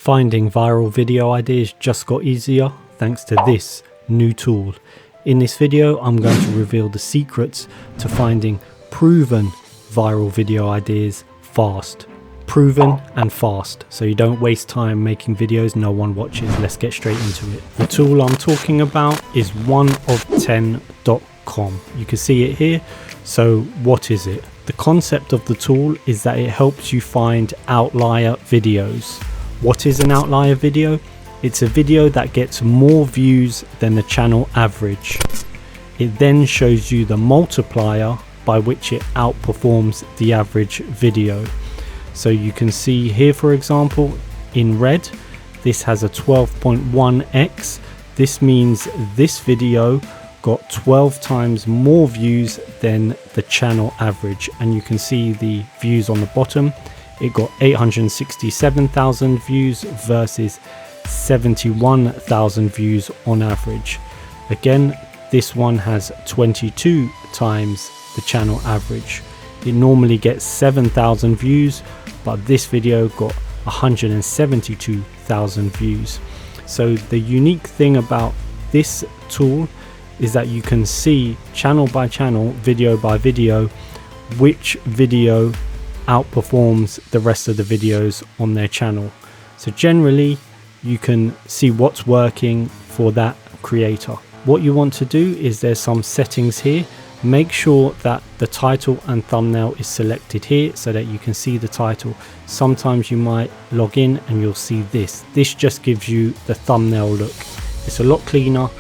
Finding viral video ideas just got easier thanks to this new tool. In this video, I'm going to reveal the secrets to finding proven viral video ideas fast. Proven and fast, so you don't waste time making videos no one watches. Let's get straight into it. The tool I'm talking about is 1of10.com. You can see it here. So what is it? The concept of the tool is that it helps you find outlier videos. What is an outlier video? It's a video that gets more views than the channel average. It then shows you the multiplier by which it outperforms the average video. So you can see here, for example, in red, this has a 12.1x. This means this video got 12 times more views than the channel average. And you can see the views on the bottom. It got 867,000 views versus 71,000 views on average. Again, this one has 22 times the channel average. It normally gets 7,000 views, but this video got 172,000 views. So the unique thing about this tool is that you can see channel by channel, video by video, which video outperforms the rest of the videos on their channel. So generally you can see what's working for that creator. What you want to do is there's some settings here. Make sure that the title and thumbnail is selected here so that you can see the title. Sometimes you might log in and you'll see this. This just gives you the thumbnail look. It's a lot cleaner,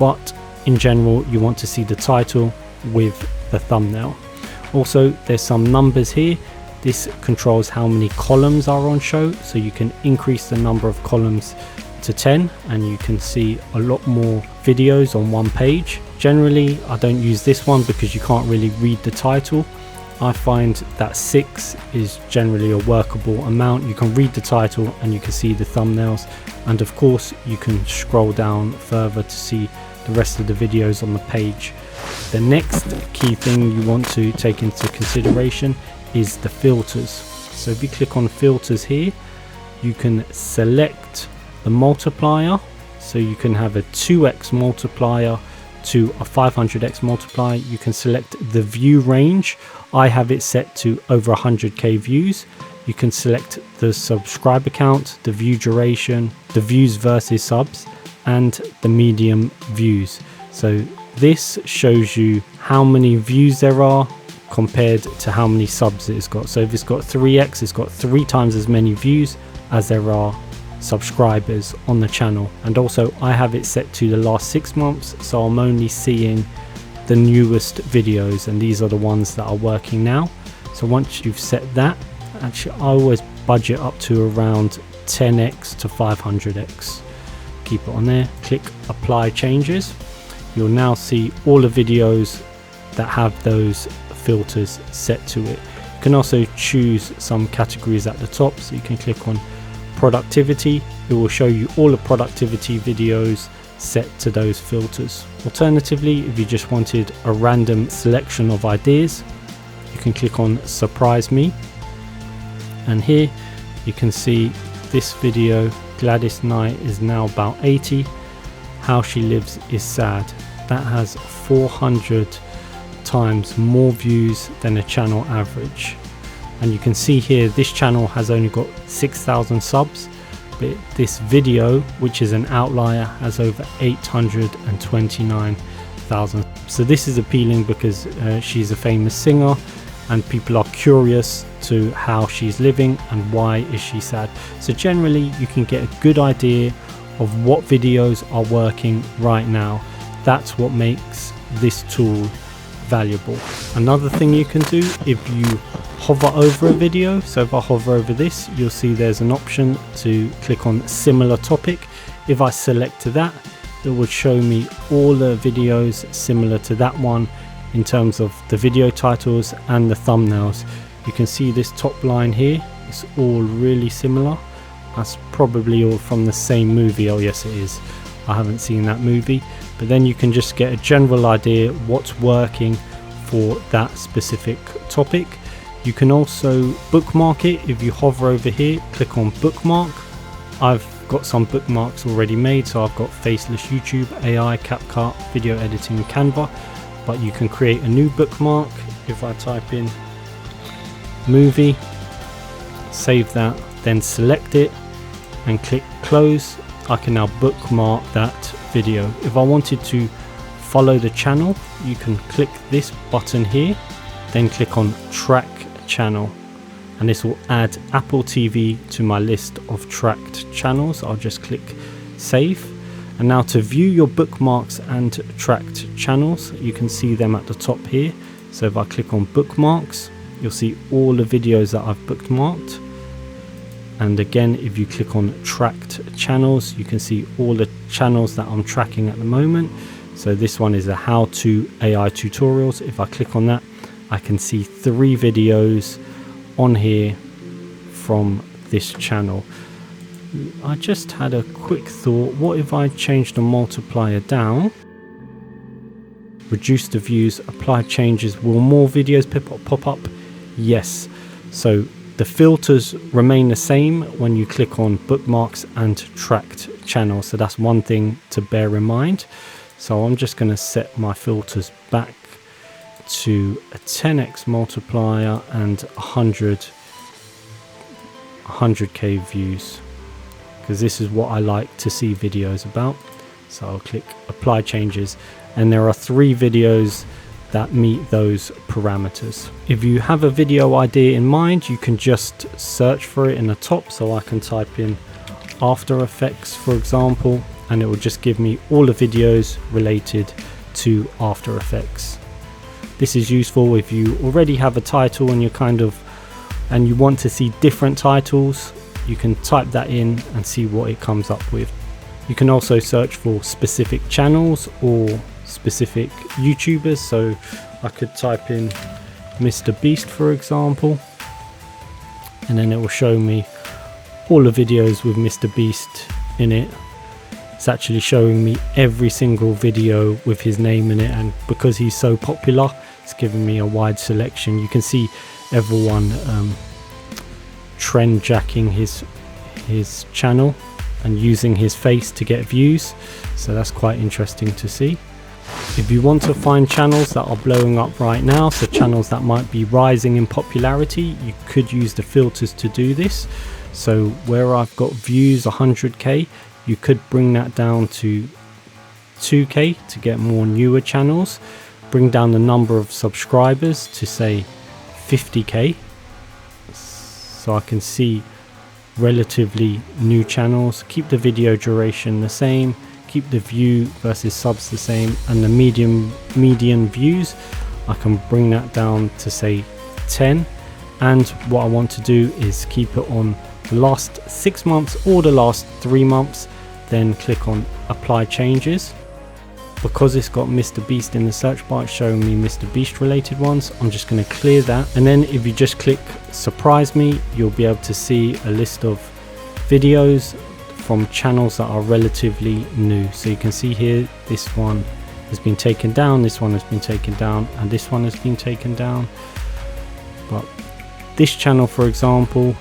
but in general you want to see the title with the thumbnail. Also, there's some numbers here. This controls how many columns are on show, so you can increase the number of columns to 10 and you can see a lot more videos on one page. Generally, I don't use this one because you can't really read the title. I find that 6 is generally a workable amount. You can read the title and you can see the thumbnails, and of course you can scroll down further to see the rest of the videos on the page. The next key thing you want to take into consideration is the filters. So if you click on filters here, you can select the multiplier. So you can have a 2x multiplier to a 500x multiplier. You can select the view range. I have it set to over 100k views. You can select the subscriber count, the view duration, the views versus subs, and the medium views. So this shows you how many views there are compared to how many subs it's got. So if it's got 3x, it's got 3 times as many views as there are subscribers on the channel. And also I have it set to the last 6 months, so I'm only seeing the newest videos, and these are the ones that are working now. So once you've set that, actually I always budget up to around 10x to 500x. Keep it on there, click apply changes. You'll now see all the videos that have those filters set to it. You can also choose some categories at the top, so you can click on productivity. It will show you all the productivity videos set to those filters. Alternatively, if you just wanted a random selection of ideas, you can click on surprise me, and here you can see this video, Gladys Knight is now about 80, how she lives is sad. That has 400 times more views than a channel average. And you can see here this channel has only got 6,000 subs, but this video, which is an outlier, has over 829,000. So this is appealing because she's a famous singer and people are curious to how she's living and why is she sad. So generally you can get a good idea of what videos are working right now. That's what makes this tool valuable. Another thing you can do, if you hover over a video, so if I hover over this, you'll see there's an option to click on similar topic. If I select that, it would show me all the videos similar to that one in terms of the video titles and the thumbnails. You can see this top line here, it's all really similar. That's probably all from the same movie. Oh yes, it is. I haven't seen that movie, but then you can just get a general idea what's working for that specific topic. You can also bookmark it. If you hover over here, click on bookmark, I've got some bookmarks already made, so I've got Faceless YouTube, AI, CapCut, video editing, Canva. But you can create a new bookmark. If I type in movie, save that, then select it and click close, I can now bookmark that video. If I wanted to follow the channel, you can click this button here, then click on track channel, and this will add Apple TV to my list of tracked channels. I'll just click save. And now to view your bookmarks and tracked channels, you can see them at the top here. So if I click on bookmarks, you'll see all the videos that I've bookmarked. And again, if you click on tracked channels, you can see all the channels that I'm tracking at the moment. So this one is a how-to AI tutorials. If I click on that, I can see 3 videos on here from this channel. I just had a quick thought. What if I change the multiplier down, reduce the views, apply changes? Will more videos pop up? Yes. So the filters remain the same when you click on bookmarks and tracked channels. So that's one thing to bear in mind. So I'm just going to set my filters back to a 10x multiplier and 100k views, because this is what I like to see videos about. So I'll click apply changes, and there are 3 videos that meet those parameters. If you have a video idea in mind, you can just search for it in the top. So I can type in After Effects, for example, and it will just give me all the videos related to After Effects. This is useful if you already have a title and you want to see different titles. You can type that in and see what it comes up with. You can also search for specific channels or specific YouTubers. So I could type in Mr. Beast, for example, and then it will show me all the videos with Mr. Beast in it. It's actually showing me every single video with his name in it, and because he's so popular, it's giving me a wide selection. You can see everyone trend jacking his channel and using his face to get views, so that's quite interesting to see. If you want to find channels that are blowing up right now, so channels that might be rising in popularity, you could use the filters to do this. So where I've got views 100k, you could bring that down to 2k to get more newer channels. Bring down the number of subscribers to say 50k, so I can see relatively new channels. Keep the video duration the same, keep the view versus subs the same, and the median views, I can bring that down to say 10. And what I want to do is keep it on the last 6 months or the last 3 months, then click on apply changes. Because it's got Mr. Beast in the search bar, it's showing me Mr. Beast related ones. I'm just going to clear that, and then if you just click surprise me, you'll be able to see a list of videos from channels that are relatively new. So you can see here, this one has been taken down, this one has been taken down, and this one has been taken down. But this channel, for example,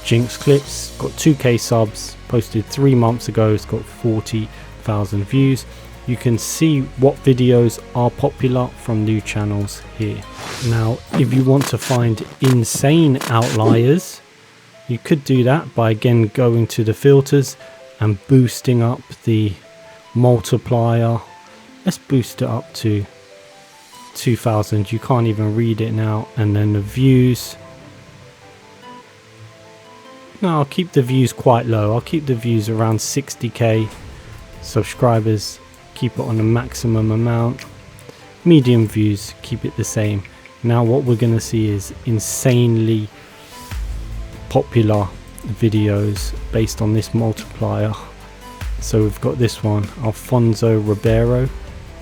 Jinx Clips, got 2k subs, posted 3 months ago, it's got 40,000 views. You can see what videos are popular from new channels here. Now, if you want to find insane outliers, you could do that by again going to the filters and boosting up the multiplier. Let's boost it up to 2000. You can't even read it now. And then the views. No, I'll keep the views quite low. I'll keep the views around 60k. Subscribers, keep it on the maximum amount. Medium views, keep it the same. Now what we're going to see is insanely popular videos based on this multiplier. So we've got this one, Alfonso Ribeiro,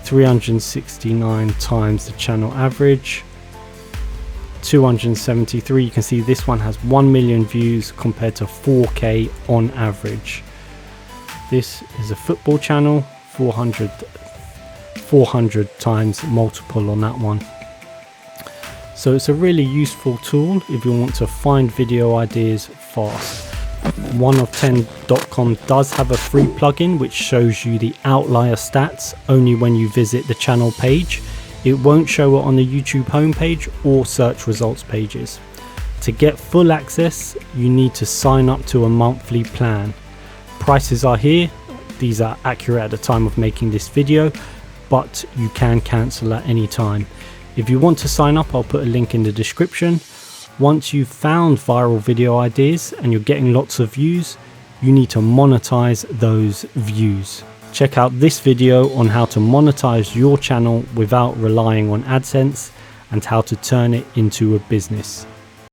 369 times the channel average, 273. You can see this one has 1 million views compared to 4k on average. This is a football channel, 400 times multiple on that one. So it's a really useful tool if you want to find video ideas fast. 1of10.com does have a free plugin which shows you the outlier stats only when you visit the channel page. It won't show it on the YouTube homepage or search results pages. To get full access, you need to sign up to a monthly plan. Prices are here. These are accurate at the time of making this video, but you can cancel at any time. If you want to sign up, I'll put a link in the description. Once you've found viral video ideas and you're getting lots of views, you need to monetize those views. Check out this video on how to monetize your channel without relying on AdSense and how to turn it into a business.